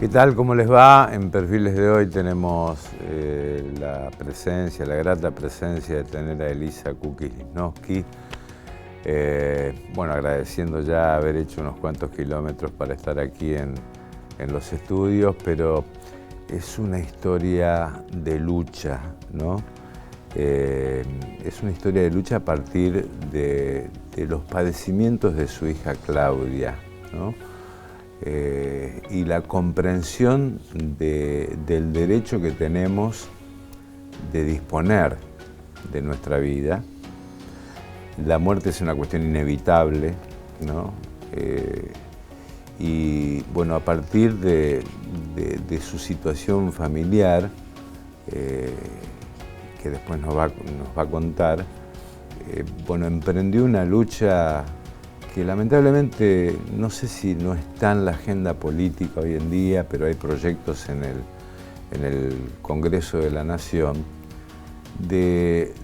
¿Qué tal? ¿Cómo les va? En Perfiles de hoy tenemos la grata presencia de tener a Elisa Kukis-Lisnowsky. Bueno, agradeciendo ya haber hecho unos cuantos kilómetros para estar aquí en los estudios, pero es una historia de lucha, ¿no? Es una historia de lucha a partir de los padecimientos de su hija Claudia, ¿no? Y la comprensión del derecho que tenemos de disponer de nuestra vida. La muerte es una cuestión inevitable, ¿no? Y bueno, a partir de su situación familiar, que después nos va a contar, bueno, emprendió una lucha que lamentablemente no sé si no está en la agenda política hoy en día, pero hay proyectos en el Congreso de la Nación de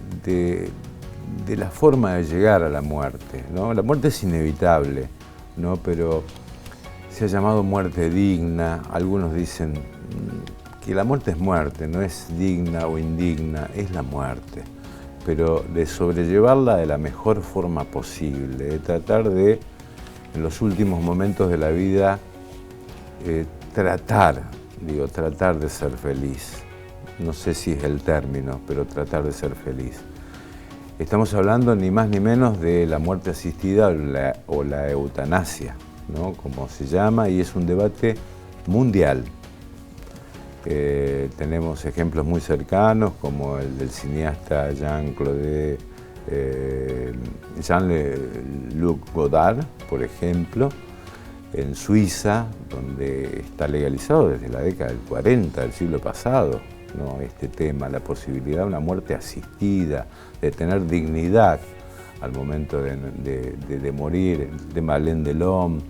la forma de llegar a la muerte, ¿no? La muerte es inevitable, ¿no? Pero se ha llamado muerte digna. Algunos dicen que la muerte es muerte, no es digna o indigna, es la muerte. Pero de sobrellevarla de la mejor forma posible, de tratar de, en los últimos momentos de la vida, tratar de ser feliz. No sé si es el término, pero tratar de ser feliz. Estamos hablando ni más ni menos de la muerte asistida o la eutanasia, ¿no? Como se llama, y es un debate mundial. Tenemos ejemplos muy cercanos como el del cineasta Jean-Luc Godard, por ejemplo, en Suiza, donde está legalizado desde la década del 40 del siglo pasado, ¿no? Este tema, la posibilidad de una muerte asistida, de tener dignidad al momento de morir, el tema Alain Delon,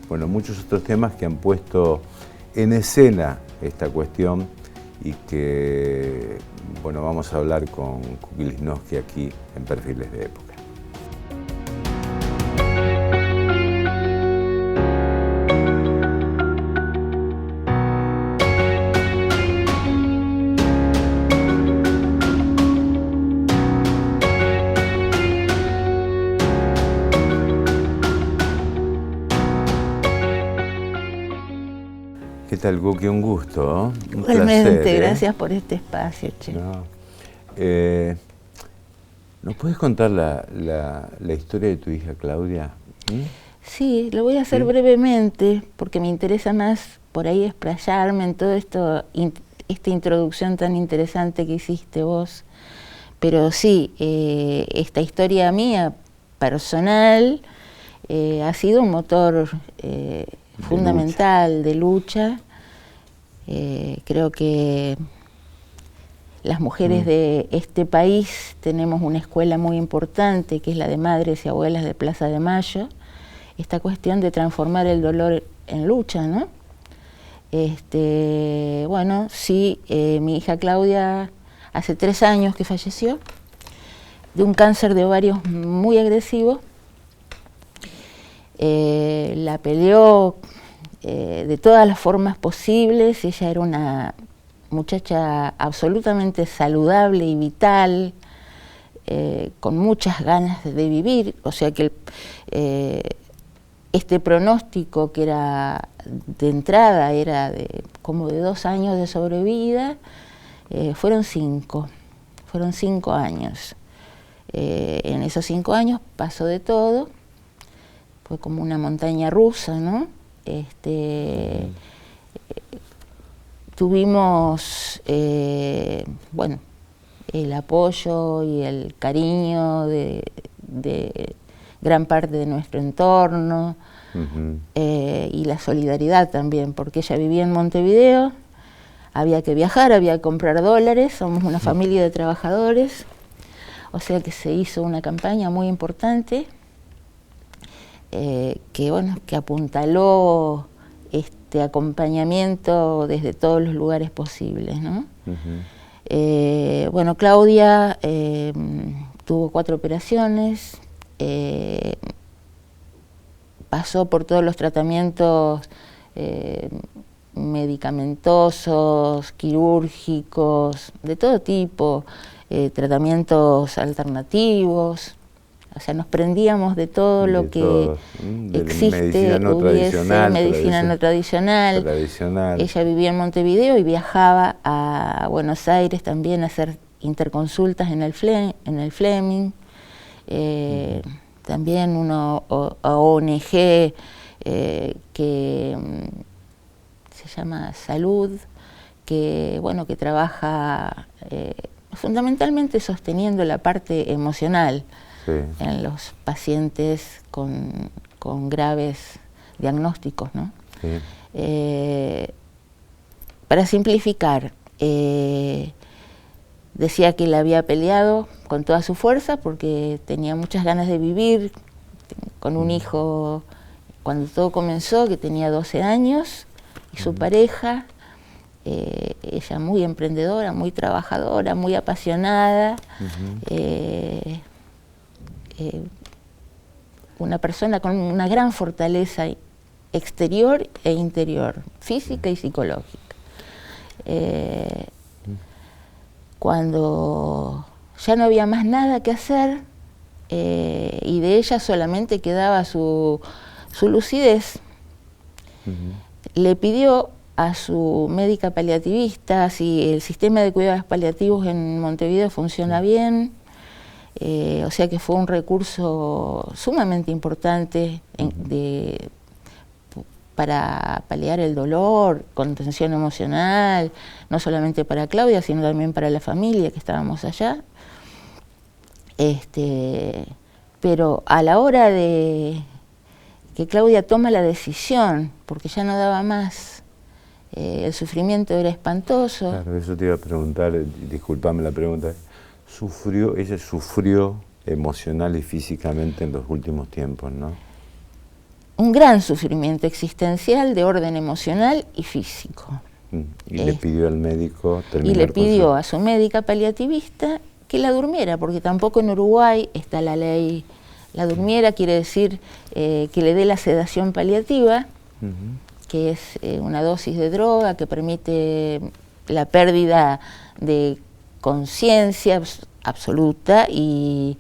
bueno, muchos otros temas que han puesto en escena esta cuestión y que, bueno, vamos a hablar con Kukis-Lisnowsky aquí en Perfiles de Época. ¿Qué tal, Kuki? Un gusto, ¿no? Un Igualmente, placer, gracias por este espacio, Che. No. ¿Nos puedes contar la historia de tu hija Claudia? ¿Mm? Sí, lo voy a hacer ¿Sí? brevemente, porque me interesa más por ahí explayarme en todo esto, esta introducción tan interesante que hiciste vos. Pero sí, esta historia mía, personal, ha sido un motor fundamental de lucha. Creo que las mujeres de este país tenemos una escuela muy importante, que es la de Madres y Abuelas de Plaza de Mayo. Esta cuestión de transformar el dolor en lucha, ¿no? Bueno, sí, mi hija Claudia hace 3 años que falleció de un cáncer de ovarios muy agresivo. La peleó de todas las formas posibles. Ella era una muchacha absolutamente saludable y vital, con muchas ganas de vivir, o sea que este pronóstico que era de entrada era como de 2 años de sobrevida, fueron 5 años. En esos 5 años pasó de todo, fue como una montaña rusa, ¿no? Tuvimos, bueno, el apoyo y el cariño de gran parte de nuestro entorno, y la solidaridad también, porque ella vivía en Montevideo, había que viajar, había que comprar dólares, somos una familia de trabajadores, o sea que se hizo una campaña muy importante, que apuntaló este acompañamiento desde todos los lugares posibles, ¿no? Bueno, Claudia tuvo 4 operaciones, pasó por todos los tratamientos medicamentosos, quirúrgicos, de todo tipo, tratamientos alternativos. O sea, nos prendíamos de todo lo que existe, medicina no tradicional. Ella vivía en Montevideo y viajaba a Buenos Aires también a hacer interconsultas en el Fleming. También una ONG que se llama Salud, que trabaja fundamentalmente sosteniendo la parte emocional en los pacientes con graves diagnósticos, ¿no? Para simplificar, decía que la había peleado con toda su fuerza porque tenía muchas ganas de vivir, con un hijo cuando todo comenzó, que tenía 12 años, y su pareja, ella muy emprendedora, muy trabajadora, muy apasionada, una persona con una gran fortaleza exterior e interior, física y psicológica. Cuando ya no había más nada que hacer y de ella solamente quedaba su lucidez, le pidió a su médica paliativista si el sistema de cuidados paliativos en Montevideo funciona bien. O sea que fue un recurso sumamente importante para paliar el dolor, contención emocional, no solamente para Claudia, sino también para la familia que estábamos allá. Pero a la hora de que Claudia toma la decisión, porque ya no daba más, el sufrimiento era espantoso. Claro, eso te iba a preguntar, discúlpame la pregunta. Ella sufrió emocional y físicamente en los últimos tiempos, ¿no? Un gran sufrimiento existencial de orden emocional y físico. Y le pidió al médico terminar. Y le pidió a su médica paliativista que la durmiera, porque tampoco en Uruguay está la ley. La durmiera quiere decir que le dé la sedación paliativa, que es una dosis de droga que permite la pérdida de conciencia absoluta y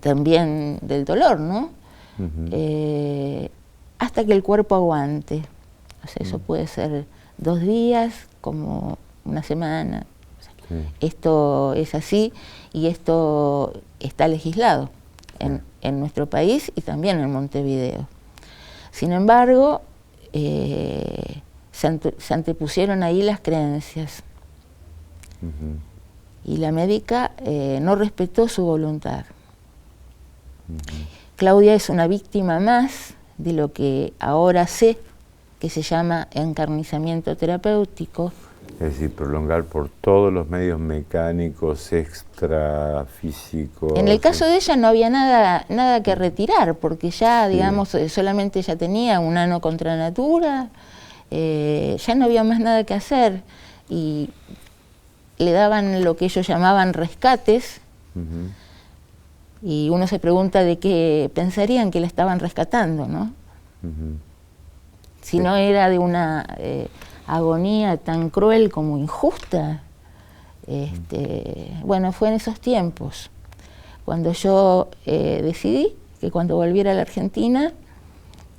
también del dolor, ¿no? Hasta que el cuerpo aguante. O sea, eso puede ser 2 días, como una semana. O sea, esto es así y esto está legislado en nuestro país y también en Montevideo. Sin embargo, se antepusieron ahí las creencias. Y la médica no respetó su voluntad. Claudia es una víctima más de lo que ahora sé que se llama encarnizamiento terapéutico. Es decir, prolongar por todos los medios mecánicos, extrafísicos. En el caso de ella no había nada que retirar, porque ya, digamos, solamente ella tenía un ano contra natura, ya no había más nada que hacer, y le daban lo que ellos llamaban rescates, y uno se pregunta de qué pensarían que la estaban rescatando, ¿no? Si no era de una agonía tan cruel como injusta. Bueno, fue en esos tiempos cuando yo decidí que cuando volviera a la Argentina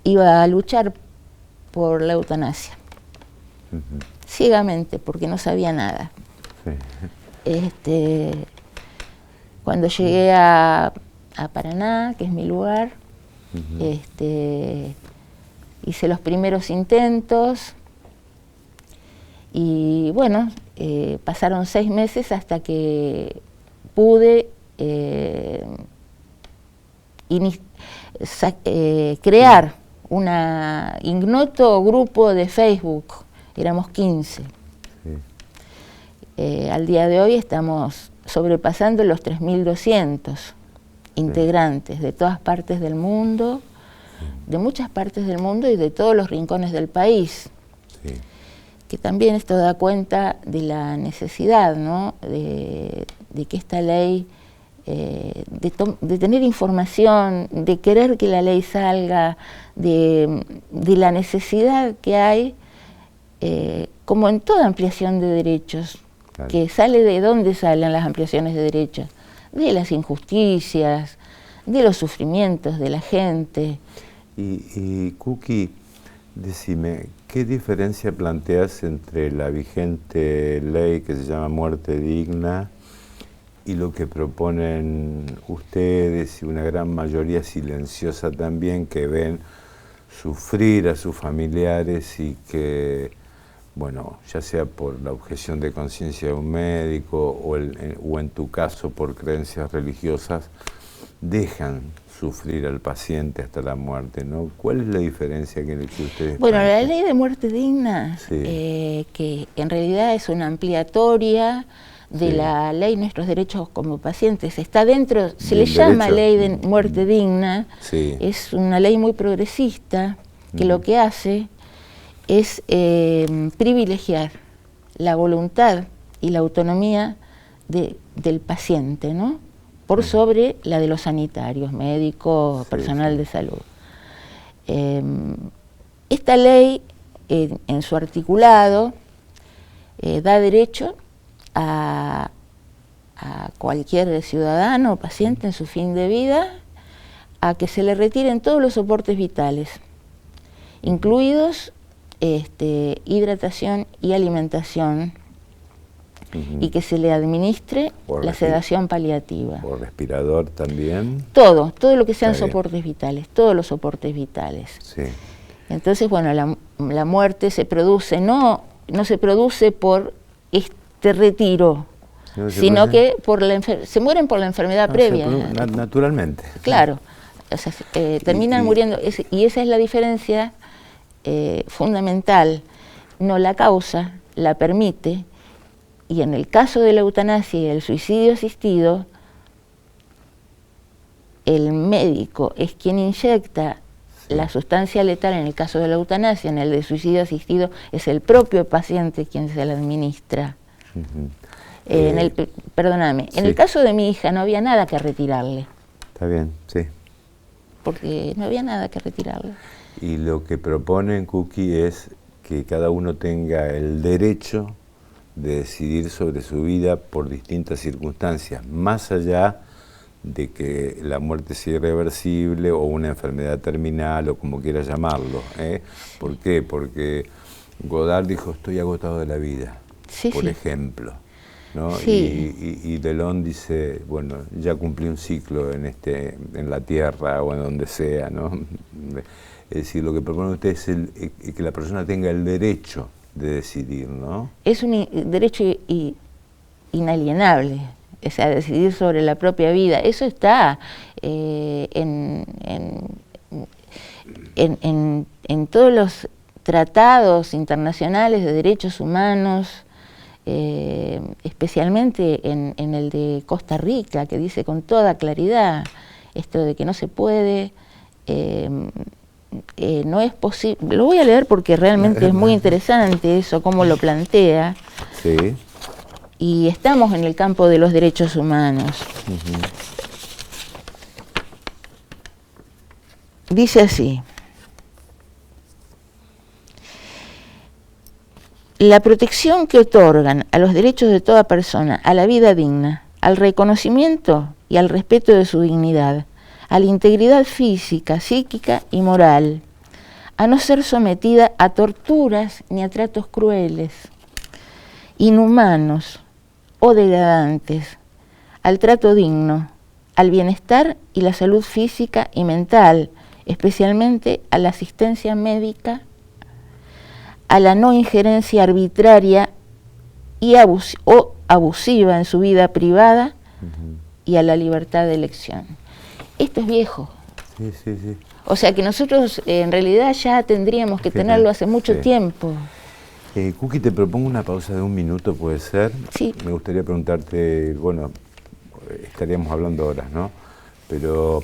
iba a luchar por la eutanasia, ciegamente, porque no sabía nada. Cuando llegué a Paraná, que es mi lugar, hice los primeros intentos y bueno, pasaron 6 meses hasta que pude crear un ignoto grupo de Facebook, éramos 15. Al día de hoy estamos sobrepasando los 3.200 integrantes de todas partes del mundo, de muchas partes del mundo y de todos los rincones del país. Que también esto da cuenta de la necesidad, ¿no?, de de que esta ley, de tener información, de querer que la ley salga, de la necesidad que hay, como en toda ampliación de derechos, claro, que sale de dónde salen las ampliaciones de derechos, de las injusticias, de los sufrimientos de la gente. Y Kuki, decime, ¿qué diferencia planteas entre la vigente ley que se llama Muerte Digna y lo que proponen ustedes y una gran mayoría silenciosa también, que ven sufrir a sus familiares y que, bueno, ya sea por la objeción de conciencia de un médico o en tu caso por creencias religiosas, dejan sufrir al paciente hasta la muerte, ¿no? ¿Cuál es la diferencia que ustedes Bueno, plantean? la ley de muerte digna, sí, que en realidad es una ampliatoria de sí, la ley de nuestros derechos como pacientes, está dentro, se le llama ley de muerte digna, sí, es una ley muy progresista que lo que hace es privilegiar la voluntad y la autonomía del paciente, ¿no?, por sobre la de los sanitarios, médicos, personal sí, de salud. Esta ley, en su articulado, da derecho a cualquier ciudadano o paciente en su fin de vida a que se le retiren todos los soportes vitales, incluidos hidratación y alimentación, y que se le administre la sedación paliativa. ¿Por respirador también? Todo lo que sean soportes vitales, todos los soportes vitales. Sí. Entonces, bueno, la muerte se produce, no se produce por este retiro, sino que se mueren por la enfermedad previa. Naturalmente. Claro, o sea, terminan muriendo, y esa es la diferencia fundamental. No la causa, la permite. Y en el caso de la eutanasia y el suicidio asistido, el médico es quien inyecta la sustancia letal. En el caso de la eutanasia, en el de suicidio asistido, es el propio paciente quien se la administra. Perdóname, en el caso de mi hija no había nada que retirarle. Está bien, sí. Porque no había nada que retirarle. Y lo que proponen, Kuki, es que cada uno tenga el derecho de decidir sobre su vida por distintas circunstancias, más allá de que la muerte sea irreversible o una enfermedad terminal o como quieras llamarlo. ¿Por qué? Porque Godard dijo, estoy agotado de la vida, por ejemplo, ¿no? Sí. Y Delon dice, bueno, ya cumplí un ciclo en la tierra o en donde sea, ¿no? Es decir, lo que proponen ustedes es que la persona tenga el derecho de decidir, ¿no? Es un derecho inalienable, o sea, decidir sobre la propia vida. Eso está en todos los tratados internacionales de derechos humanos, especialmente en el de Costa Rica, que dice con toda claridad esto de que no se puede, no es posible. Lo voy a leer porque realmente es muy interesante eso, cómo lo plantea. Sí. Y estamos en el campo de los derechos humanos. Dice así: la protección que otorgan a los derechos de toda persona, a la vida digna, al reconocimiento y al respeto de su dignidad, a la integridad física, psíquica y moral, a no ser sometida a torturas ni a tratos crueles, inhumanos o degradantes, al trato digno, al bienestar y la salud física y mental, especialmente a la asistencia médica, a la no injerencia arbitraria y abusiva en su vida privada y a la libertad de elección. Esto es viejo. Sí. O sea que nosotros en realidad ya tendríamos que tenerlo hace mucho tiempo. Kuki, te propongo una pausa de 1 minuto, ¿puede ser? Sí. Me gustaría preguntarte, bueno, estaríamos hablando horas, ¿no? Pero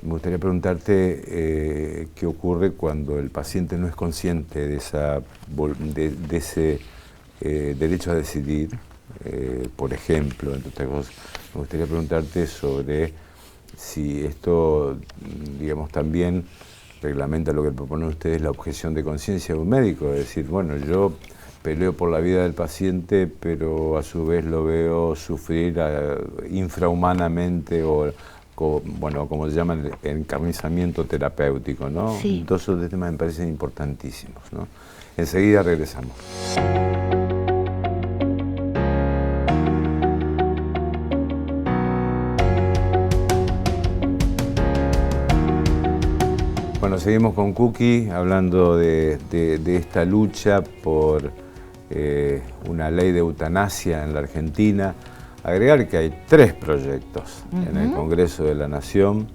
me gustaría preguntarte qué ocurre cuando el paciente no es consciente de ese derecho a decidir por ejemplo. Entonces me gustaría preguntarte sobre si esto, digamos, también reglamenta lo que proponen ustedes, la objeción de conciencia de un médico, es decir, bueno, yo peleo por la vida del paciente, pero a su vez lo veo sufrir infrahumanamente o, bueno, como se llama, el encarnizamiento terapéutico, ¿no? Sí. Todos esos temas me parecen importantísimos, ¿no? Enseguida regresamos. Bueno, seguimos con Kuki hablando de esta lucha por una ley de eutanasia en la Argentina. Agregar que hay 3 proyectos en el Congreso de la Nación,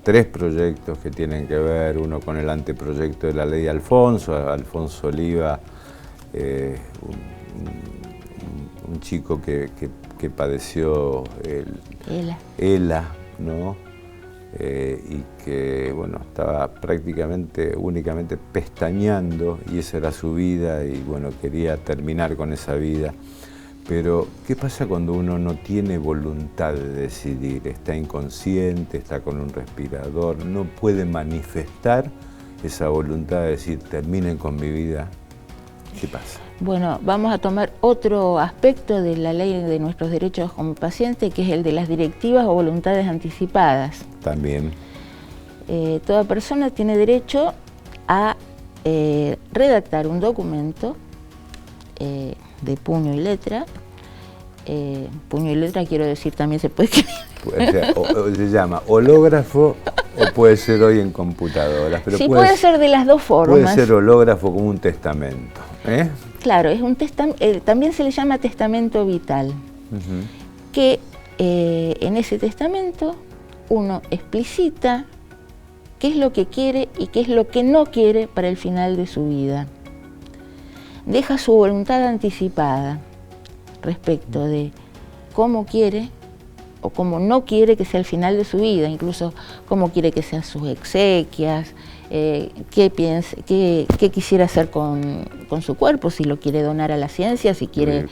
3 proyectos que tienen que ver, uno con el anteproyecto de la ley Alfonso Oliva, un chico que padeció el ELA, ¿no? Y que, bueno, estaba prácticamente, únicamente pestañeando, y esa era su vida, y bueno, quería terminar con esa vida. Pero, ¿qué pasa cuando uno no tiene voluntad de decidir? Está inconsciente, está con un respirador, no puede manifestar esa voluntad de decir, terminen con mi vida. ¿Qué pasa? Bueno, vamos a tomar otro aspecto de la ley de nuestros derechos como paciente, que es el de las directivas o voluntades anticipadas. También. Toda persona tiene derecho a redactar un documento de puño y letra. Puño y letra, quiero decir, también se puede escribir. O se llama hológrafo o puede ser hoy en computadoras. Pero sí, puede ser de las dos formas. Puede ser hológrafo como un testamento. Claro, es un también se le llama testamento vital, que en ese testamento uno explicita qué es lo que quiere y qué es lo que no quiere para el final de su vida. Deja su voluntad anticipada respecto de cómo quiere o cómo no quiere que sea el final de su vida, incluso cómo quiere que sean sus exequias, qué quisiera hacer con su cuerpo, si lo quiere donar a la ciencia, si quiere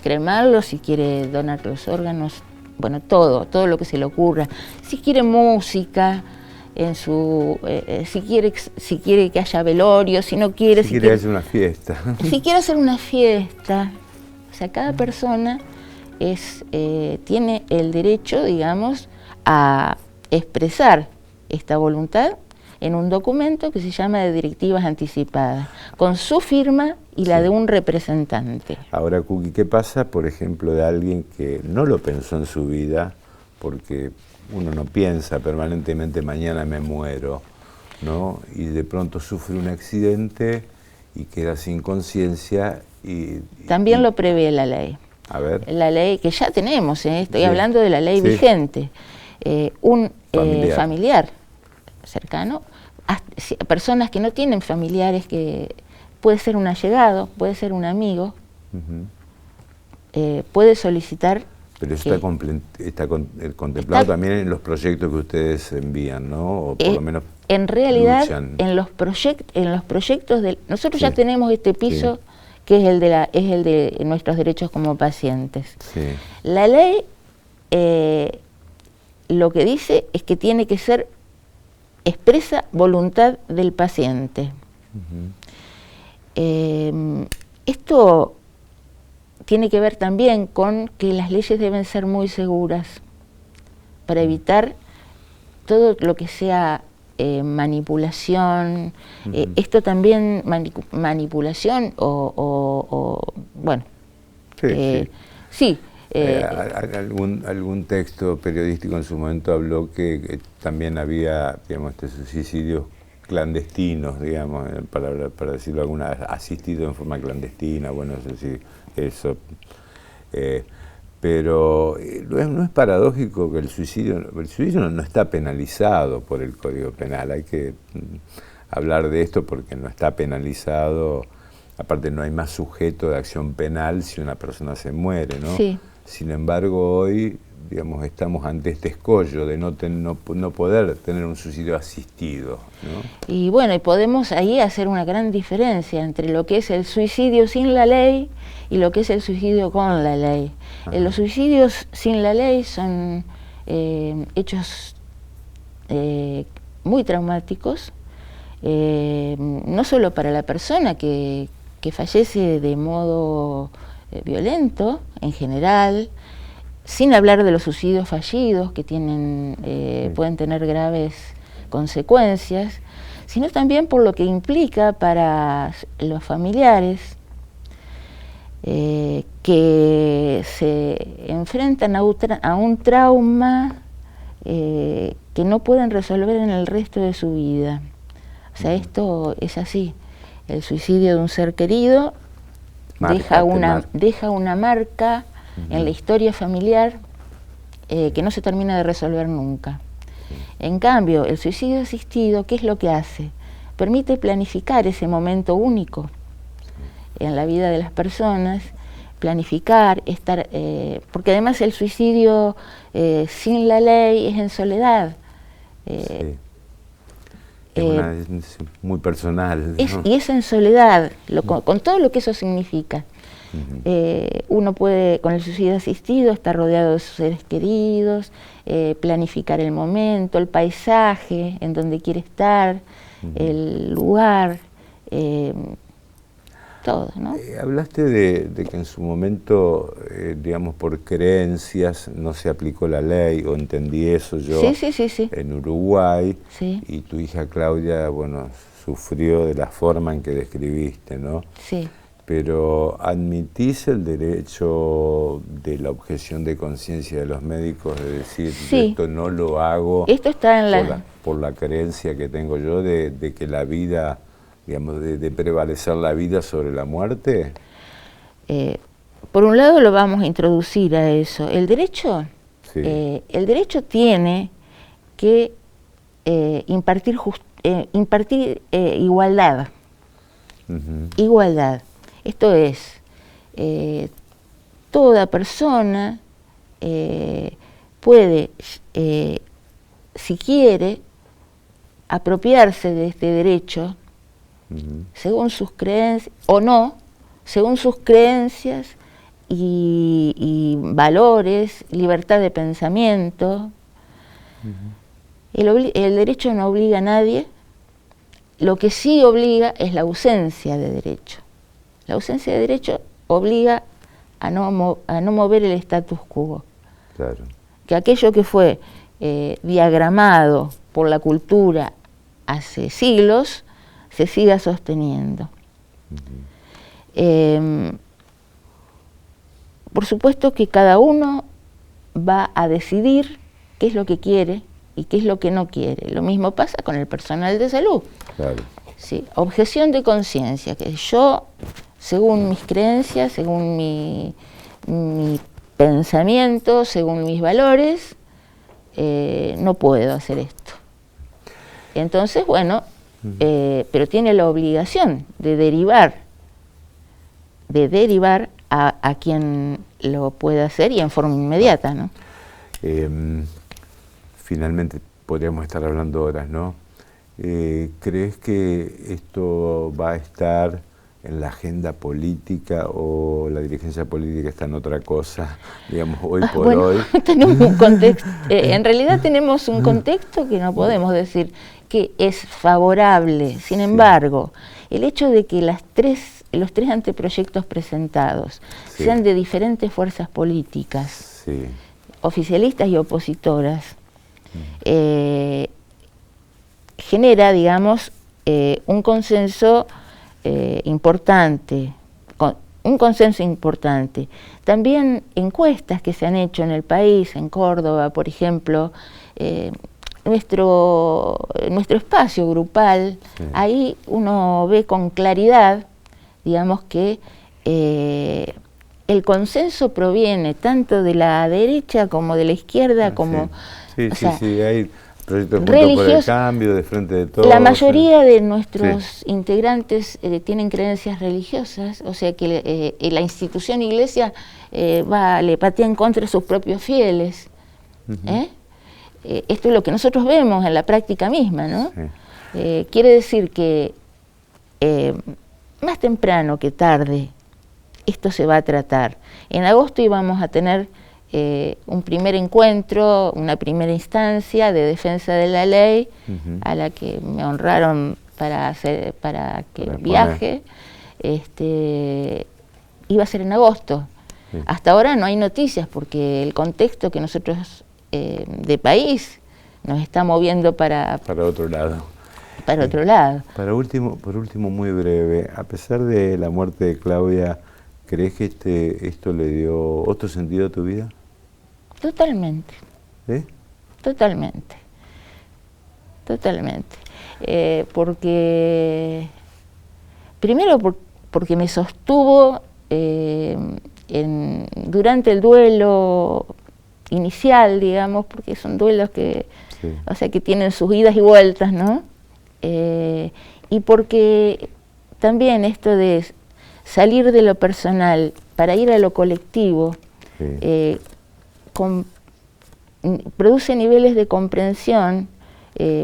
cremarlo, si quiere donar los órganos, bueno, todo lo que se le ocurra, si quiere música, si quiere que haya velorio, si no quiere... Si quiere hacer una fiesta. Si quiere hacer una fiesta. O sea, cada persona tiene el derecho, digamos, a expresar esta voluntad en un documento que se llama de directivas anticipadas, con su firma y la de un representante. Ahora, Kuki, ¿qué pasa, por ejemplo, de alguien que no lo pensó en su vida, porque uno no piensa permanentemente mañana me muero, ¿no? Y de pronto sufre un accidente y queda sin conciencia También lo prevé la ley. A ver. La ley que ya tenemos, estoy hablando de la ley vigente. Un familiar cercano, personas que no tienen familiares, que puede ser un allegado, puede ser un amigo, puede solicitar. Pero eso está contemplado también en los proyectos que ustedes envían, ¿no? O por lo menos en realidad, luchan. en los proyectos nosotros ya tenemos este piso que es el de nuestros derechos como pacientes. Sí. La ley lo que dice es que tiene que ser expresa voluntad del paciente. Esto tiene que ver también con que las leyes deben ser muy seguras para evitar todo lo que sea manipulación. Esto también, manipulación bueno. Sí. Algún texto periodístico en su momento habló que también había, digamos, suicidios clandestinos, digamos, para decirlo alguna, asistido en forma clandestina, bueno, no sé si eso. Pero no es paradójico que el suicidio no está penalizado por el Código Penal. Hay que hablar de esto porque no está penalizado. Aparte, no hay más sujeto de acción penal si una persona se muere, ¿no? Sí. Sin embargo, hoy, digamos, estamos ante este escollo de no poder tener un suicidio asistido, ¿no? Y bueno, y podemos ahí hacer una gran diferencia entre lo que es el suicidio sin la ley y lo que es el suicidio con la ley. Los suicidios sin la ley son hechos muy traumáticos, no solo para la persona que fallece de modo violento en general, sin hablar de los suicidios fallidos que tienen, pueden tener graves consecuencias, sino también por lo que implica para los familiares que se enfrentan a un trauma que no pueden resolver en el resto de su vida. O sea, esto es así. El suicidio de un ser querido deja una marca en la historia familiar que no se termina de resolver nunca. En cambio, el suicidio asistido, ¿qué es lo que hace? Permite planificar ese momento único en la vida de las personas, planificar, porque además el suicidio sin la ley es en soledad. Sí. Es muy personal, ¿no? Y es en soledad, con todo lo que eso significa. Uno puede, con el suicidio asistido, estar rodeado de sus seres queridos, planificar el momento, el paisaje en donde quiere estar, el lugar, todo, ¿no? Hablaste de que en su momento, digamos, por creencias no se aplicó la ley, o entendí eso yo, sí. en Uruguay, Sí. Y tu hija Claudia, bueno, sufrió de la forma en que describiste, ¿no? Sí. Pero ¿admitís el derecho de la objeción de conciencia de los médicos de decir, esto no lo hago esto está en por la creencia que tengo yo de que la vida, digamos, de prevalecer la vida sobre la muerte? Por un lado lo vamos a introducir a eso. El derecho tiene que impartir igualdad. Igualdad. Esto es, toda persona puede, si quiere, apropiarse de este derecho según sus creencias, o no, según sus creencias y valores, libertad de pensamiento. El derecho no obliga a nadie. Lo que sí obliga es la ausencia de derecho. La ausencia de derecho obliga a no mover el status quo. Claro. Que aquello que fue diagramado por la cultura hace siglos se siga sosteniendo. Por supuesto que cada uno va a decidir qué es lo que quiere y qué es lo que no quiere. Lo mismo pasa con el personal de salud. Claro. Sí, objeción de conciencia, que yo, según mis creencias, según mi pensamiento, según mis valores, no puedo hacer esto. Entonces, bueno, pero tiene la obligación de derivar a quien lo pueda hacer y en forma inmediata, ¿no? Finalmente, podríamos estar hablando horas, ¿no? ¿Crees que esto va a estar en la agenda política o la dirigencia política está en otra cosa, digamos, hoy por hoy? Tenemos un contexto, en realidad tenemos un contexto que no podemos decir que es favorable. Sin embargo, el hecho de que los tres anteproyectos presentados sean de diferentes fuerzas políticas, oficialistas y opositoras, genera, digamos, un consenso importante, También encuestas que se han hecho en el país, en Córdoba, por ejemplo, nuestro espacio grupal, ahí uno ve con claridad, digamos, que el consenso proviene tanto de la derecha como de la izquierda, como... hay proyectos Juntos por el Cambio, de Frente de Todos. La mayoría de nuestros integrantes tienen creencias religiosas, o sea que la institución iglesia le patea en contra a sus propios fieles. Esto es lo que nosotros vemos en la práctica misma, ¿no? Sí. Quiere decir que más temprano que tarde esto se va a tratar. En agosto íbamos a tener un primer encuentro, una primera instancia de defensa de la ley, a la que me honraron para que viaje. Iba a ser en agosto. Sí. Hasta ahora no hay noticias porque el contexto que nosotros de país nos está moviendo para otro lado. Para otro lado. Por último, muy breve, a pesar de la muerte de Claudia, ¿crees que esto le dio otro sentido a tu vida? Totalmente. ¿Sí? Totalmente. Totalmente. Porque, primero porque me sostuvo durante el duelo inicial, digamos, porque son duelos que, sí, o sea, que tienen sus idas y vueltas, ¿no? Y porque también esto de salir de lo personal para ir a lo colectivo, sí, produce niveles de comprensión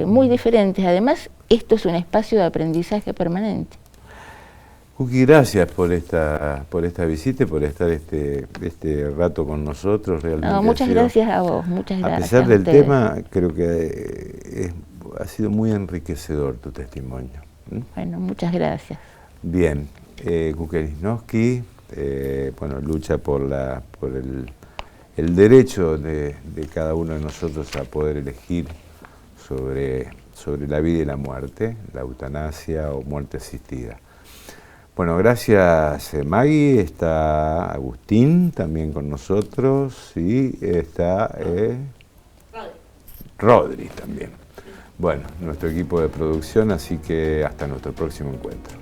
muy diferentes. Además, esto es un espacio de aprendizaje permanente. Kuki, gracias por esta visita y por estar este rato con nosotros. Realmente no, muchas gracias a vos, muchas gracias. A pesar del tema, creo que ha sido muy enriquecedor tu testimonio. Bueno, muchas gracias. Bien, Kuki Alisnovsky, bueno, lucha por el derecho de cada uno de nosotros a poder elegir sobre la vida y la muerte, la eutanasia o muerte asistida. Bueno, gracias Maggie, está Agustín también con nosotros y está Rodri también. Bueno, nuestro equipo de producción, así que hasta nuestro próximo encuentro.